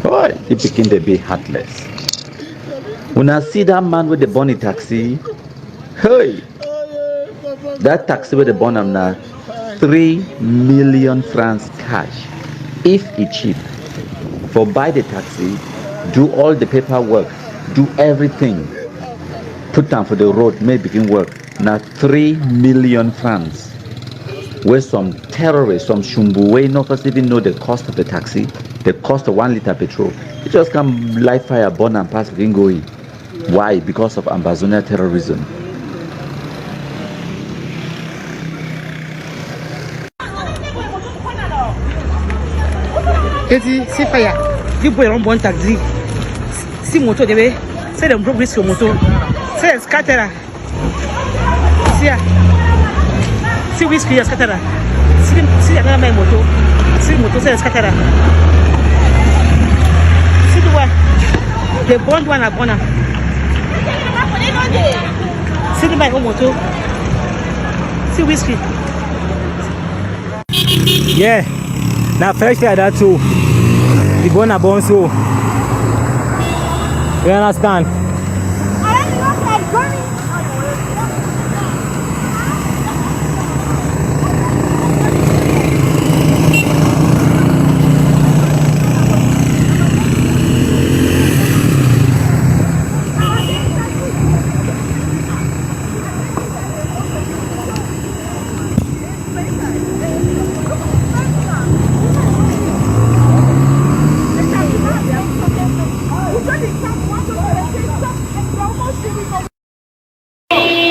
Boy, he became to be heartless. When I see that man with the bunny taxi, hey, that taxi with the bunny now, 3 million francs cash, if it's cheap. For buy the taxi, do all the paperwork, do everything, put down for the road, may begin work. Now 3 million francs. Where some terrorists, some shumbuwe, no first even know the cost of the taxi, the cost of 1 liter petrol. You just come light fire, burn and pass begin going. Why? Because of Ambazonia terrorism. See fire. You boy on one taxi. See motor the way. Say them broke risk your motor. Say scatter. See whiskey scatter. See another my motor. See motor say scatter. See the one. The bond one are gonna. See the my own motor. See whiskey. Yeah. Now fresh like that too. The bone a bone so. You understand?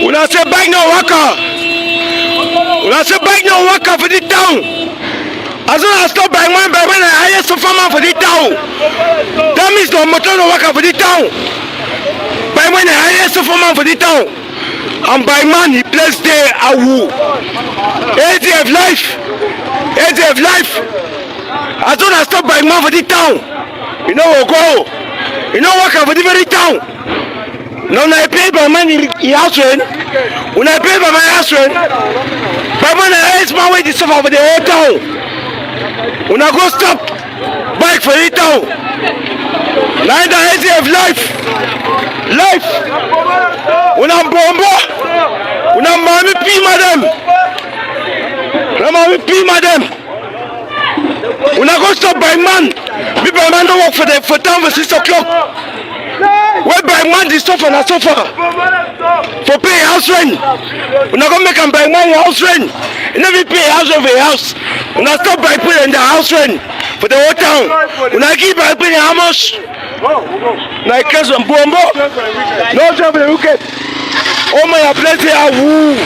Una say bike no worker. Una say bike no worker for the town. As soon as stop by one, the highest farmer for the town. That means no motor no worker for the town. By one, the highest farmer for the town. And by man, he plays there a woo. ADF life. ADF life. As soon as stop by man for the town. You know what go. You know worker for the very town. Now I pay by money in house rent. When I pay by my house rent, by money I my way to suffer for the whole town. When I go stop bike for the town. Now the idea of life. Life. When I'm bombo, when I'm mommy pee madam. When I'm mommy pee madam. When I go stop by man, me by man don't work for town for 6 o'clock. Where by man is suffer na suffer for pay house rent. We not gonna make them buy money house rent. You never pay house rent for a house. We not stop by paying the house rent for the whole town. We not keep by paying how much? Like case on bombo. No job for the wicked. Oh my plenty of woo.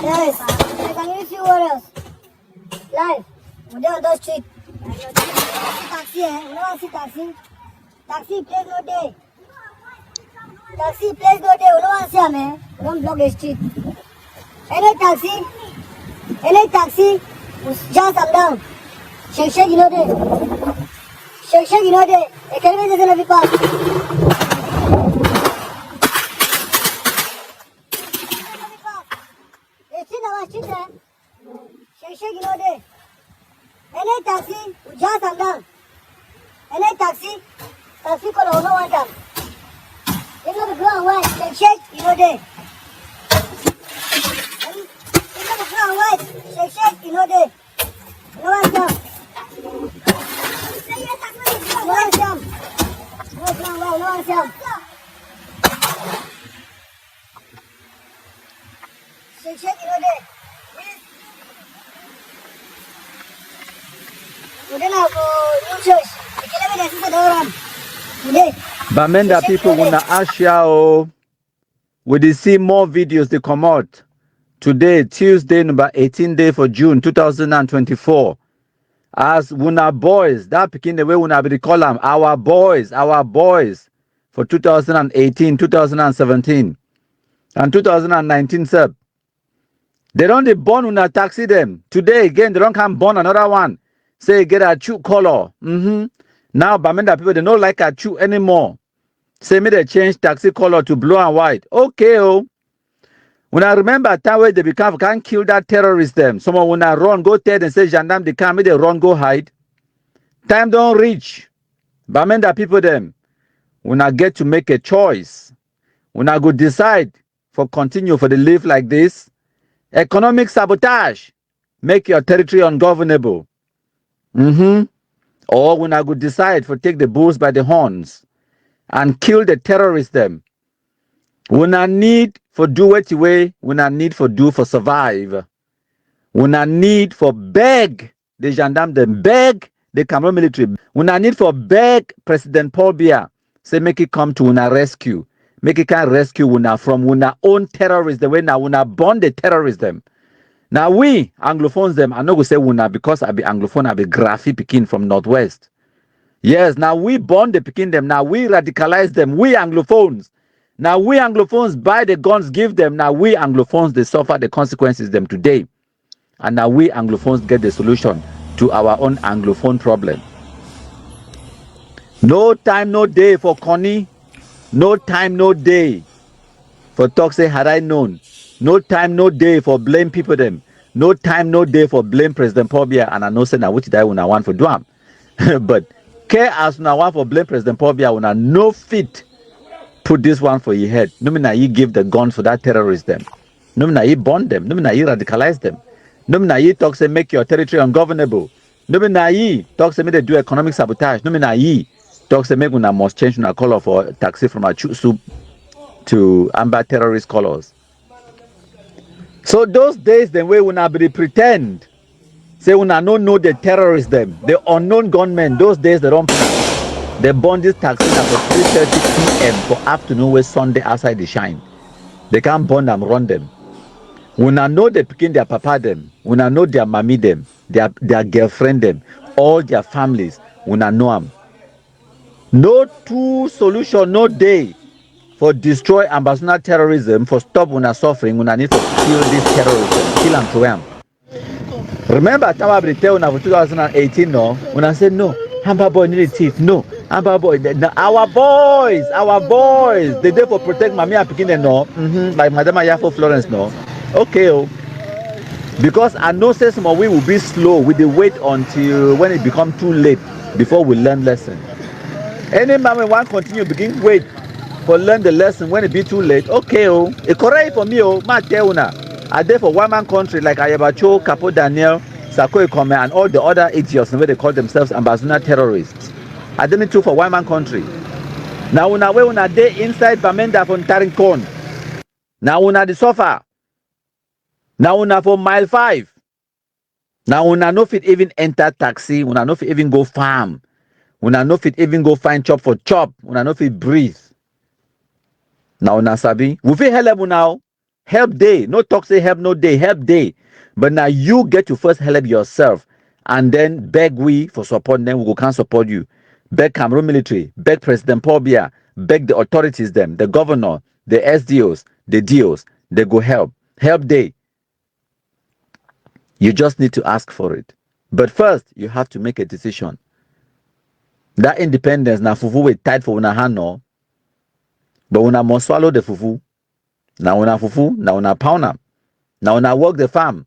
Yes, I can give you orders. Live. मुझे on the street. Taxi है, उन्होंने सी taxi. Taxi place no day. Taxi place no day. उन्होंने सी हमें. उन्होंने block the street. Any taxi. Just come down. Shake you know day. Shake you know day. एक करीब जैसे नबी पास. Shake you know day. Any taxi, just come down. Any taxi call over one time. You know the ground white, shake you know day. You know the ground white, shake you know day. No one come. No one come. No ground white, no one come. Shake you know day. Bamenda people wanna ask you, will they see more videos they come out today, Tuesday, number 18 day for June 2024. As una boys, that picking the way una be call them, our boys for 2018, 2017, and 2019, sir. They don't born una taxi them. Today again, they don't come born another one. Say get a chew color. Now Bamenda people they don't like a chew anymore. Say me they change taxi color to blue and white. Okay, oh. When I remember that way they become can't kill that terrorist them. Someone when I run, go tell and say gendarme they come, they run, go hide. Time don't reach. Bamenda people them. When I get to make a choice, when I go decide for continue for the live like this, economic sabotage, make your territory ungovernable. Or when I go decide for take the bulls by the horns and kill the terrorists them. When I need for do it way, when I need for do for survive. When I need for beg the gendarme them, beg the Cameroon military. When I need for beg President Paul Biya, say make it come to una rescue. Make it can rescue una from una own terrorists the way now una born the terrorists them. Now we Anglophones them, I know go say una because I be Anglophone, I be graphy Pekin from Northwest. Yes, now we born the Pekin them, now we radicalize them, we Anglophones. Now we Anglophones buy the guns, give them. Now we Anglophones, they suffer the consequences them today. And now we Anglophones get the solution to our own Anglophone problem. No time, no day for Connie. No time, no day for talk say had I known. No time, no day for blame people them. No time, no day for blame President Paul Biya. And I know say now which die when I want for do am. But care as now want for blame President Paul Biya when I no fit put this one for your head. No mean you give the guns for that terrorist them. No mean you bond them. No mean you radicalize them. No mean you talk say make your territory ungovernable. No mean you talk say make they do economic sabotage. No mean you talk say make una must change una color for taxi from a soup to amber terrorist colors. So those days the way una be pretend say una no know the terrorists them, the unknown gunmen. Those days they don't. They burn this taxi for 3:30 p.m. for afternoon where Sunday outside the shine. They can't burn them, run them. When I know they picking their papa them, when I know their mommy them, their girlfriend them, all their families, when I know them. No two solution, no day for destroy Ambazonia terrorism, for stop when I suffering, when I need to kill this terrorism, kill and throw them. Remember, I tell you for 2018, no, when I said no, Amber boy need a thief, no. Amber boy, our boys, they there for protect Mami and Pekin, no, like Madam Ayafo Florence, no. Okay, oh. Because I know say some of we will be slow with the wait until when it become too late before we learn lesson. Any man will want continue begin wait for learn the lesson when it be too late. Okay, oh, it correct for me, oh, ma tell una. I there for one man country like Ayabacho, Capo Daniel, Sako Ikome, and all the other idiots where they call themselves Ambazonia terrorists. I didn't do for one man country. Now una way una day inside Bamenda from Tarinkon. Now una the suffer. Now una for mile 5. Now una no fit even enter taxi. Una no fit even go farm. Una no fit even go find chop for chop. Una no fit breathe. Now una sabi. We fit help now. Help day. No talk say help no day. Help day. But now you get to first help yourself. And then beg we for support. Then we can support you. Beg Cameroon military. Beg President Paul Biya. Beg the authorities them. The governor. The SDOs. The DOs. They go help. Help day. You just need to ask for it. But first, you have to make a decision. That independence, na fufu we tight for una hand, no. But una must swallow the fufu. Now una fufu, now una pound am. Now una work the farm.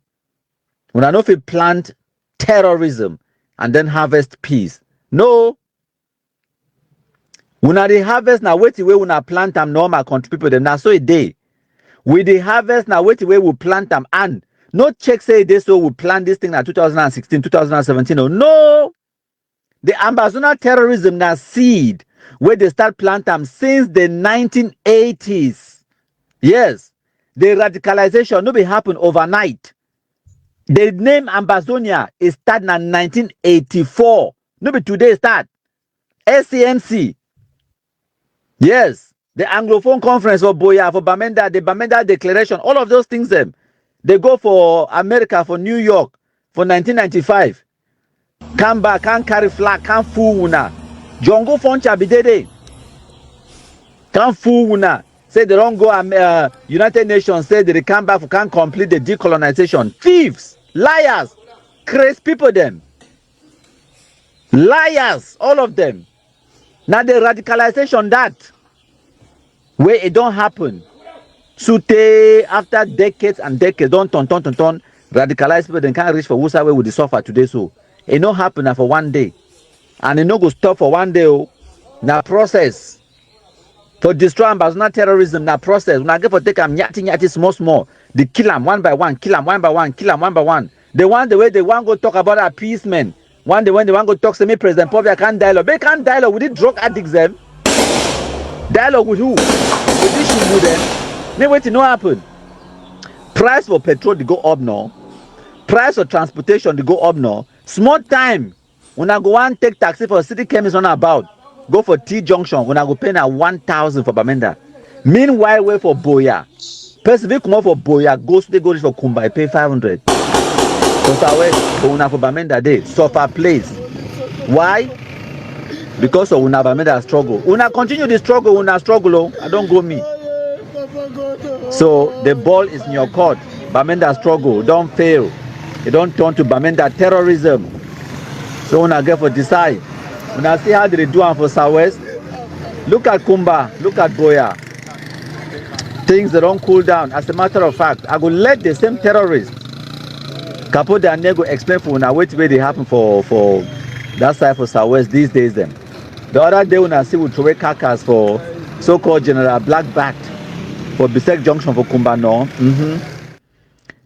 Una no fit plant terrorism and then harvest peace. No. Una the harvest na wait way una plant am normal country people them. Na so a day. We the harvest na wait way we plant them and no check say this so we plan this thing in 2016, 2017. No. The Ambazonia terrorism na seed where they start plant them since the 1980s. Yes. The radicalization no be happen overnight. The name Ambazonia is start in 1984. No be today start. SCNC. Yes. The Anglophone Conference for Boya, for Bamenda, the Bamenda Declaration, all of those things them. They go for America, for New York, for 1995. Come back, can't carry flag, can't fool una. Jongo Foncha Bidede. Can't fool una. Say they don't go United Nations, say they come back, can't complete the decolonization. Thieves, liars, crazy people them. Liars, all of them. Now the radicalization that where it don't happen. Sute after decades and decades, don't turn, radicalize people, then can't reach for Wusa where we the suffer today. So it don't happen for one day. And it no go stop for one day. Oh, now process. For destroy Ambazonia terrorism, now process. When I get for take them nyati small. They kill them one by one, kill them one by one, kill them one by one. They want the way they want go talk about appeasement. One day when they want go talk to me, President Pobia can't dialogue. They can't dialogue with the drug addicts them. Dialogue with who? With this should them. Then wait to know happen. Price for petrol they go up now. Price for transportation they go up now. Small time. When I go and take taxi for city chemist on about. Go for T junction. When I go pay now 1,000 for Bamenda. Meanwhile, wait for Boya. Person will come out for Boya. They go for Kumba. I pay 500. So for Bamenda day. Suffer place. Why? Because of una Bamenda struggle. Una continue the struggle. Una struggle. Oh. I don't go me. So the ball is in your court. Bamenda struggle. Don't fail. You don't turn to Bamenda terrorism. So when I get for decide, when I see how they do it for Southwest, look at Kumba, look at Boya. Things that don't cool down. As a matter of fact, I will let the same terrorists Capo and Nego explain for una which way they happen for that side for Southwest these days them. The other day when I see we throw carcass for so-called General Blackback for Bisek Junction for Kumba no.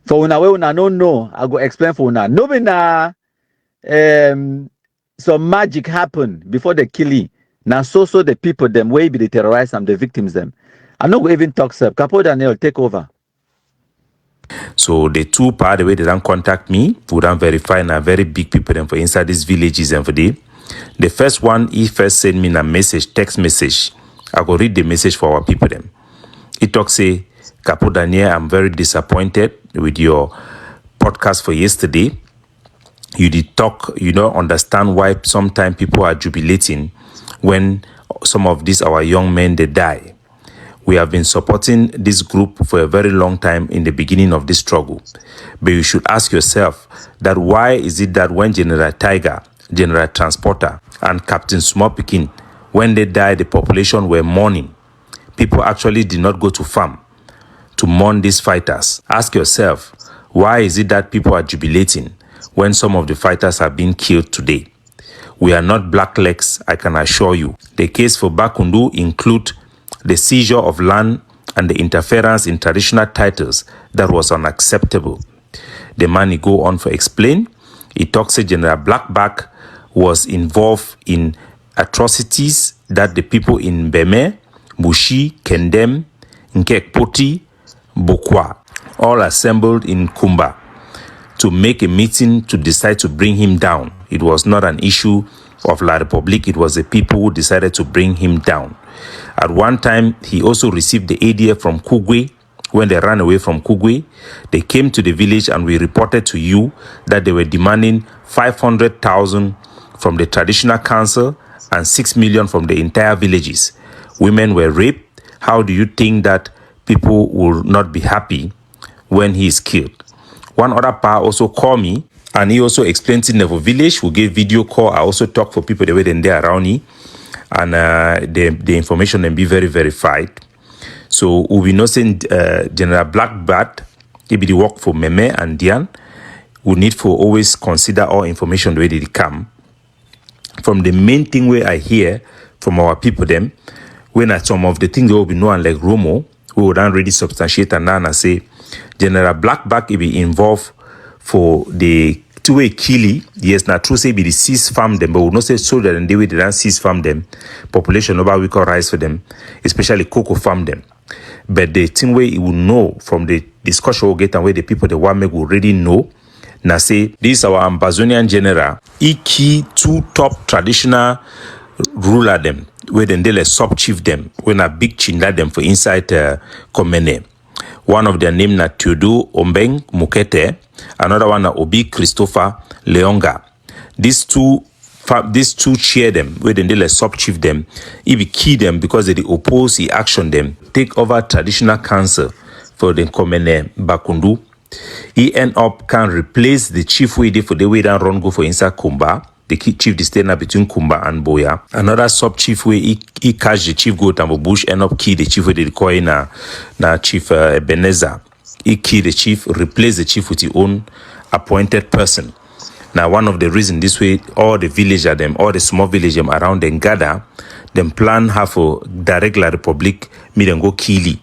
For una way una no know, I go explain for una. No be na some magic happen before the killing. Now so the people them way be the terrorize and the victims them. I'm not going to even talk sir. Capo Daniel take over. So the two part the way they don't contact me, we don't verify na very big people them for inside these villages and for the first one he first send me a message, text message. I go read the message for our people them. He talk say, Capo Daniel, I'm very disappointed with your podcast for yesterday. You did talk, you don't understand why sometimes people are jubilating when some of these our young men they die. We have been supporting this group for a very long time in the beginning of this struggle. But you should ask yourself that why is it that when General Tiger, General Transporter, and Captain Small Pikin, when they died, the population were mourning. People actually did not go to farm to mourn these fighters. Ask yourself, why is it that people are jubilating when some of the fighters have been killed today? We are not blacklegs, I can assure you. The case for Bakundu include the seizure of land and the interference in traditional titles that was unacceptable. The man he go on for explain. He talks that General Blackback was involved in atrocities that the people in Beme, Mushi, Kendem, Nkekpoti, Bokwa, all assembled in Kumba to make a meeting to decide to bring him down. It was not an issue of La Republique, it was the people who decided to bring him down. At one time, he also received the ADF from Kugwe. When they ran away from Kugwe, they came to the village and we reported to you that they were demanding 500,000 from the traditional council and 6 million from the entire villages. Women were raped. How do you think that people will not be happy when he is killed? One other pa also called me and he also explained in the village. We gave video call. I also talked for people the way they are around me. And the information can be very verified. So we know saying General Blackbat, he be the work for Meme and Dian. We need for always consider all information the way they come. From the main thing where I hear from our people them, when at some of the things that will be known like Romo, we would already substantiate and say General Blackback he be involved for the two-way killing. Yes, now true say be the seize farm them, but we not say so that and the way they don't seize farm them, population over we can rise for them, especially cocoa farm them. But the thing where you will know from the discussion we'll get and where the people the one make will already know. Now say this is our Ambazonian general. He key two top traditional ruler them, where then they sub chief them, when a big chinda them for inside Komene. One of their name na Teodo Ombeng Mukete, another one na Obi Christopher Leonga. These two cheer them, where then they like sub-chief them, he be key them because they oppose, he action them, take over traditional council for the Komene Bakundu. He end up can replace the chief way for the way that run go for inside Kumba, the chief disdainer between Kumba and Boya. Another sub-chief way he catch the chief go Tambo Bush, end up key the chief way they call na chief Ebenezer. He key the chief, replace the chief with his own appointed person. Now, one of the reasons this way, all the villagers, them, all the small villagers around them gather, them plan have a direct la republic, me them go kill.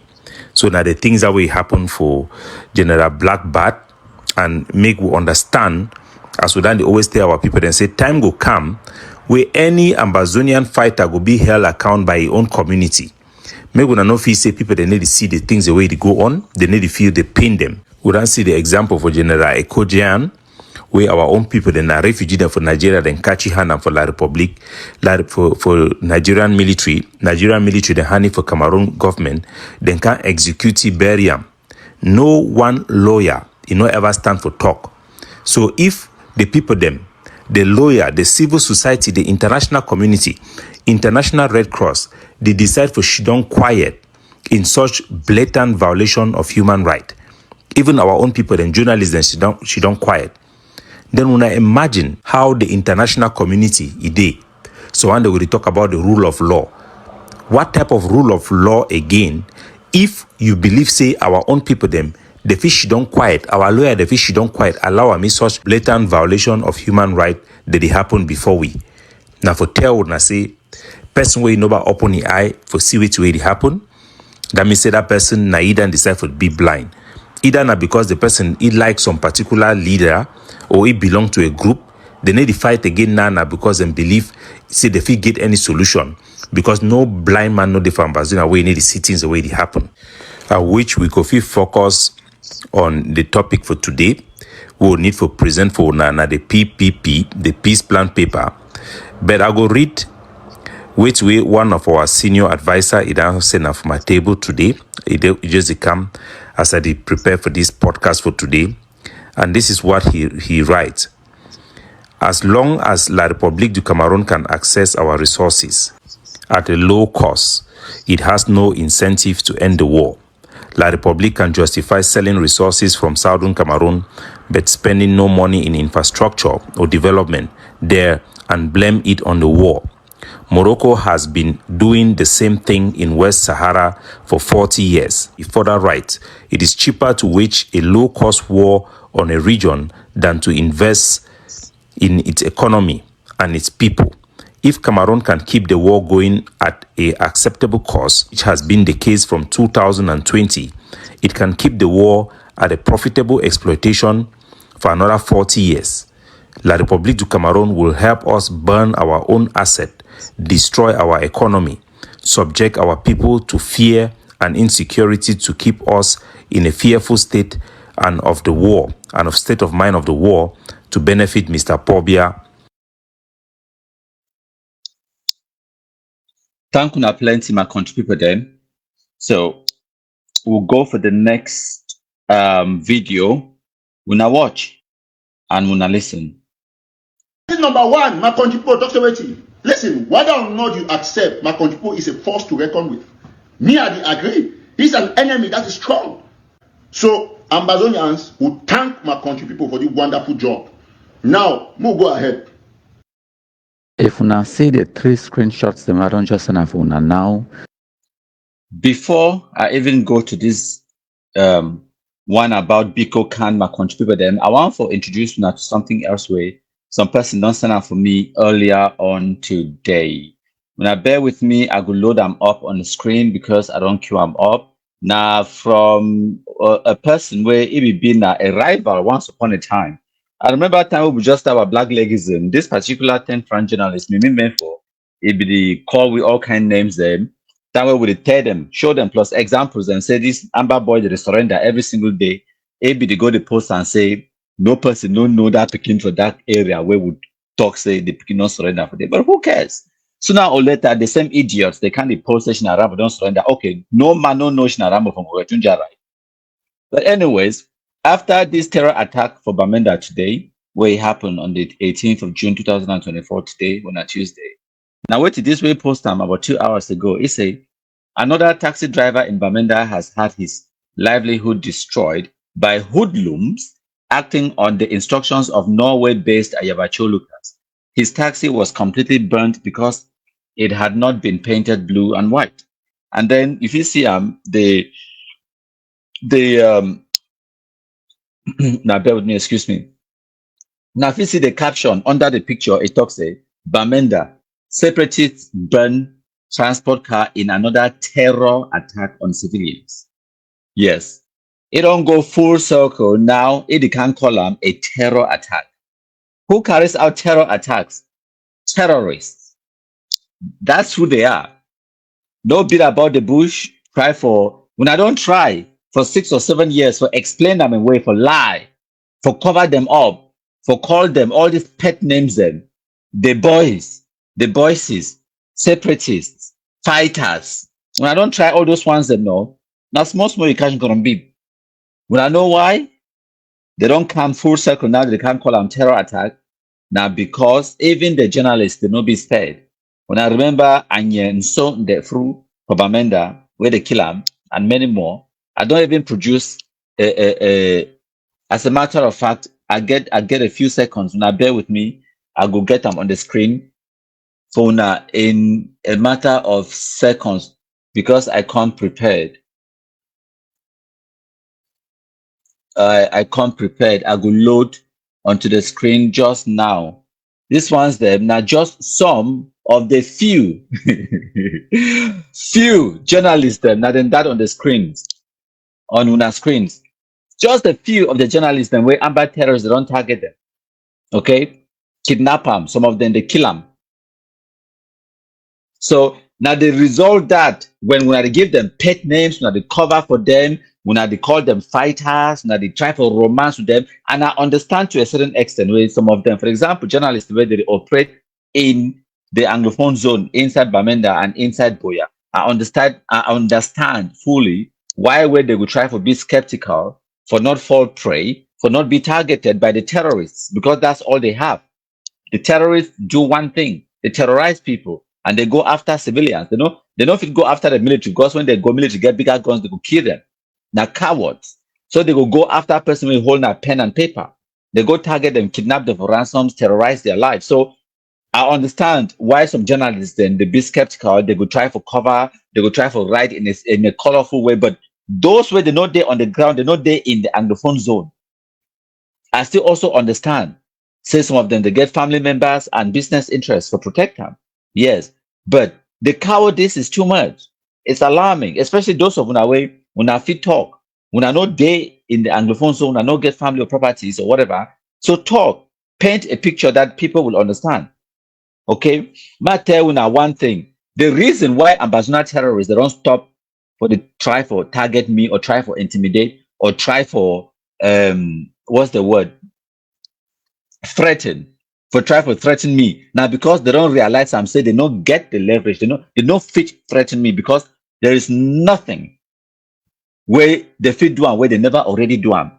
So now the things that will happen for General Black Bat and make we understand, as we they always tell our people, then say time go come where any Ambazonian fighter will be held account by his own community. Make we not feel say people they need to see the things the way they go on, they need to feel the pain them. We don't see the example for General Ekojian, where our own people, then are refugee them for Nigeria, then catch hand for La Republic, for Nigerian military, then honey for Cameroon government, then can execute burial. No one lawyer, ever stand for talk. So if the people them, the lawyer, the civil society, the international community, International Red Cross, they decide for she don't quiet in such blatant violation of human right. Even our own people, then journalists, then she don't quiet. Then when I imagine how the international community is, so one day we talk about the rule of law. What type of rule of law again? If you believe, say, our own people them, the fish don't quiet, our lawyer, the fish don't quiet, allow me such blatant violation of human right that they happen before we. Now for tell when I say, person where you know about open the eye for see which way it happen, that means say that person na either decide to be blind. Either not because the person he likes some particular leader or he belong to a group, they need to fight again now because they believe say they fit get any solution. Because no blind man know the Ambazonia way need to see things the way they happen. Which we could focus on the topic for today. We will need for present for Nana the PPP, the peace plan paper. But I go read which way one of our senior advisor is sent off my table today. It just come as I prepare for this podcast for today. And this is what he writes. As long as La République du Cameroon can access our resources at a low cost, it has no incentive to end the war. La République can justify selling resources from southern Cameroon, but spending no money in infrastructure or development there and blame it on the war. Morocco has been doing the same thing in West Sahara for 40 years. He further writes, it is cheaper to wage a low-cost war on a region than to invest in its economy and its people. If Cameroon can keep the war going at an acceptable cost, which has been the case from 2020, it can keep the war at a profitable exploitation for another 40 years. La République du Cameroon will help us burn our own asset, destroy our economy, subject our people to fear and insecurity to keep us in a fearful state and of the war and of state of mind of the war to benefit Mr. Pobia. Thank you plenty, my country people then. So we'll go for the next video. We'll now watch and we'll now listen. Number one, my country people talk about it. Listen, whether or not you accept my country people is a force to reckon with. Me, I agree. He's an enemy that is strong. So Ambazonians will thank my country people for the wonderful job. Now, we'll go ahead. If you now see the 3 screenshots, them I don't just send for now. Before I even go to this one about Biko Khan, my country people, then I want to introduce you now to something else where some person don't send out for me earlier on today. When I bear with me, I will load them up on the screen because I don't queue them up. Now from a person where it been a rival once upon a time. I remember that time we just have a black legism. This particular 10 French journalist, me meant for it be the call with all kind names them. That way we tell them, show them plus examples and say this Amber boy they surrender every single day. It be they go the post and say no person don't know that picking for that area where would talk say the picking not surrender for them. But who cares? Sooner or later, the same idiots they can't post Shinaramo don't surrender. Okay, no man no Shinaramo from Ogachunja right. But anyways, after this terror attack for Bamenda today, where it happened on the 18th of June 2024 today, on a Tuesday. Now, wait till this way post time about 2 hours ago. It say another taxi driver in Bamenda has had his livelihood destroyed by hoodlums acting on the instructions of Norway-based Ayavacho Lucas. His taxi was completely burnt because it had not been painted blue and white. And then if you see the now bear with me, excuse me. Now if you see the caption under the picture, it talks Bamenda, separatists burn transport car in another terror attack on civilians. Yes. It don't go full circle. Now it can call them a terror attack. Who carries out terror attacks? Terrorists. That's who they are. No bit about the bush. Try for, when I don't try for 6 or 7 years for explain them away, for lie, for cover them up, for call them all these pet names them. The boys, the boyses, separatists, fighters. When I don't try all those ones them no, now small you can't gonna be. When I know why, they don't come full circle now, they can't call them terror attack. Now because even the journalists they not be spared. When I remember Anya and so the through for Bamenda, where they kill them, and many more, I don't even produce as a matter of fact, I get a few seconds. Now bear with me, I go get them on the screen for now in a matter of seconds because I come prepared. I come prepared. I go load onto the screen just now. This one's them now just some of the few journalists them now then that on the screens on una screens. Just a few of the journalists them where Amber terrorists they don't target them. Okay? Kidnap them, some of them they kill them. So now they resolve that when they give them pet names, when they cover for them, when they call them fighters, when they try for romance with them, and I understand to a certain extent where some of them, for example, journalists where they operate in the Anglophone zone inside Bamenda and inside Boya. I understand fully why where they would try to be skeptical, for not fall prey, for not be targeted by the terrorists, because that's all they have. The terrorists do one thing: they terrorize people and they go after civilians. They don't if it go after the military, because when they go military get bigger guns, they will kill them. Now cowards. So they will go after a person with holding a pen and paper. They go target them, kidnap them for ransoms, terrorize their lives. So I understand why some journalists then they be skeptical, they go try for cover, they go try for write in a colorful way, but those where they're not there on the ground, they're not there in the Anglophone zone. I still also understand. Say some of them they get family members and business interests for protect them. Yes, but the cowardice is too much. It's alarming, especially those of una way when I fit talk, when I know they in the Anglophone zone, I know get family or properties or whatever. So talk, paint a picture that people will understand. Okay, but tell you now one thing: the reason why Ambazonia terrorists they don't stop for the try for target me or try for intimidate or try for what's the word? Threaten for try for threaten me now, because they don't realize I'm saying they don't get the leverage, they don't fit threaten me, because there is nothing where they fit do and where they never already do them.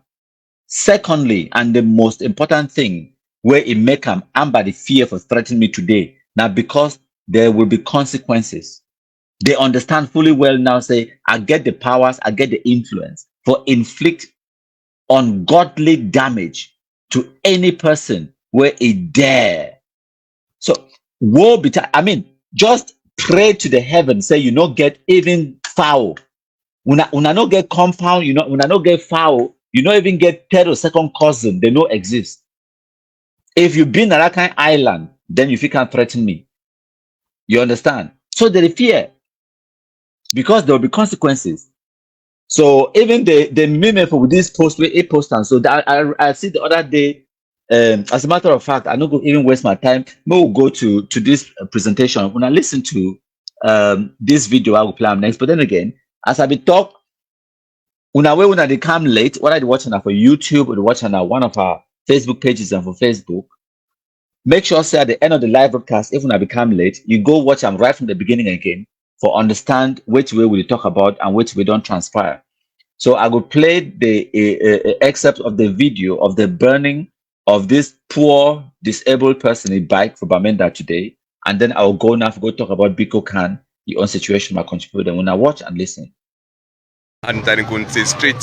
Secondly, and the most important thing where it make them amber the fear for threatening me today now, because there will be consequences. They understand fully well now, say I get the powers, I get the influence for inflict ungodly damage to any person where it dare. So woe be just pray to the heavens, say you not get even foul. Una not get compound, una not get foul, you not even get third or second cousin, they no exist. If you've been at that kind of island, then you can't threaten me. You understand? So they fear, because there will be consequences. So even the meme for this post with a post, and so that I see the other day. As a matter of fact, I'm not going to even waste my time. We'll go to this presentation. When I listen to this video, I will play next. But then again, as I be talk, when they come late, what I be watching for YouTube or watching one of our Facebook pages and for Facebook, make sure say at the end of the live broadcast, if when I become late, you go watch them right from the beginning again for understand which way we talk about and which way don't transpire. So I will play the excerpt of the video of the burning of this poor disabled person in bike for Bamenda today, and then I'll go now to go talk about Biko Khan, your own situation, my contributor. When I watch and listen. And Tarikunte Street,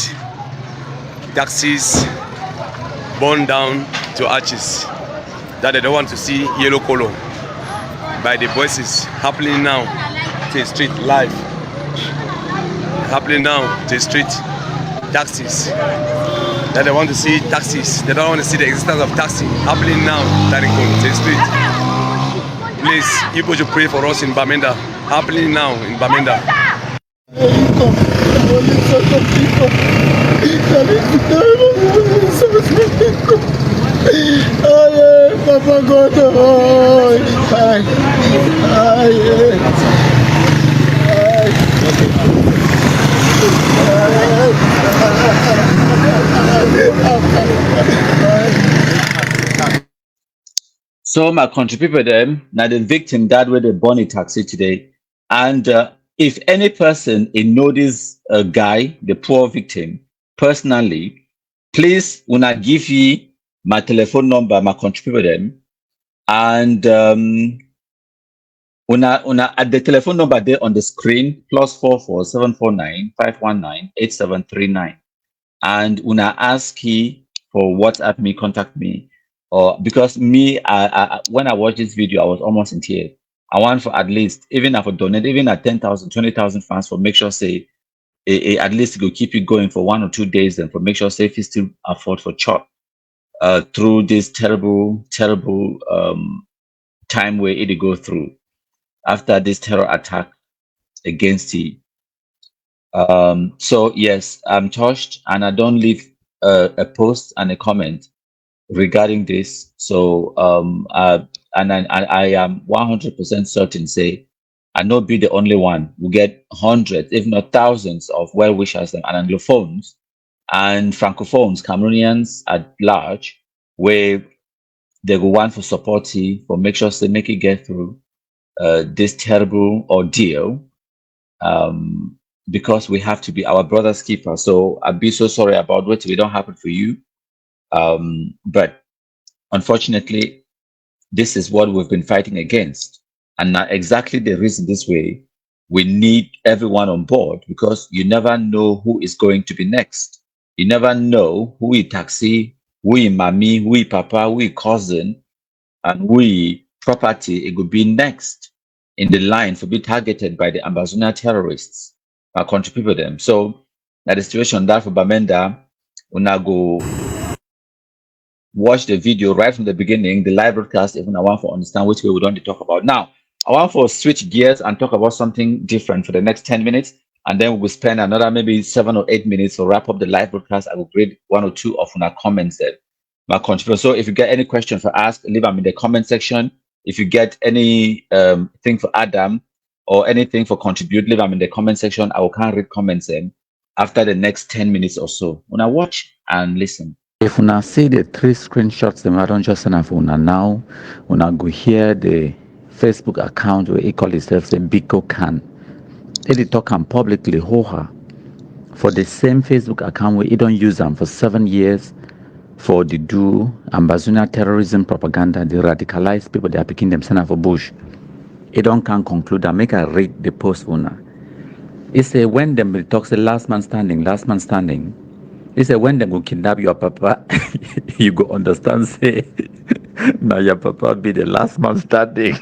taxis burned down to arches that they don't want to see yellow color by the voices happening now to the street live, happening now to the street, taxis that they want to see taxis, they don't want to see the existence of taxi happening now to the street. Please, people should pray for us in Bamenda, happening now in Bamenda. Papa God, So my contributor them now the victim that where they born a taxi today, and if any person in know this guy, the poor victim personally, please when I give you my telephone number, my contributor them, and una at the telephone number there on the screen +44 749 519 8739, and una ask he for WhatsApp me, contact me, or because me I when I watched this video I was almost in tears. I want for at least even if I donate even at 10,000 20,000 fans for make sure say at least go keep it going for 1 or 2 days and for make sure say if you still afford for chop through this terrible time where it go through after this terror attack against he. So yes, I'm touched and I don't leave a post and a comment regarding this. So I am 100% certain say I not be the only one. We get hundreds, if not thousands, of well wishers and Anglophones and Francophones, Cameroonians at large, where they go want for support for make sure they make it get through this terrible ordeal. Because we have to be our brother's keeper. So I'd be so sorry about what we don't happen for you. But unfortunately, this is what we've been fighting against. And now exactly the reason this way, we need everyone on board because you never know who is going to be next. You never know who is taxi, who is mommy, who is papa, who is cousin, and who is property. It could be next in the line for be targeted by the Ambazonia terrorists. I contribute them. So that the situation that for Bamenda, when I go watch the video right from the beginning, the live broadcast, even I want to understand which way we don't talk about. Now, I want to switch gears and talk about something different for the next 10 minutes. And then we will spend another maybe 7 or 8 minutes to wrap up the live broadcast. I will grade 1 or 2 of our comments there. My contributor. So if you get any question for ask, leave them in the comment section. If you get any thing for Adam or anything for contribute, leave them in the comment section. I will can't read comments then after the next 10 minutes or so. When I watch and listen. If una see the 3 screenshots, them I don't just send for una now. When I go here, the Facebook account where he call himself the Biko Khan. He talk him publicly, hoha, for the same Facebook account where he don't use them for 7 years for the do Ambazonia terrorism propaganda, the radicalized people they are picking themselves for bush. He don't can conclude and make I read the post una. He say when them talks the last man standing. He said, when they go kidnap your papa, you go understand, say, now your papa be the last man standing.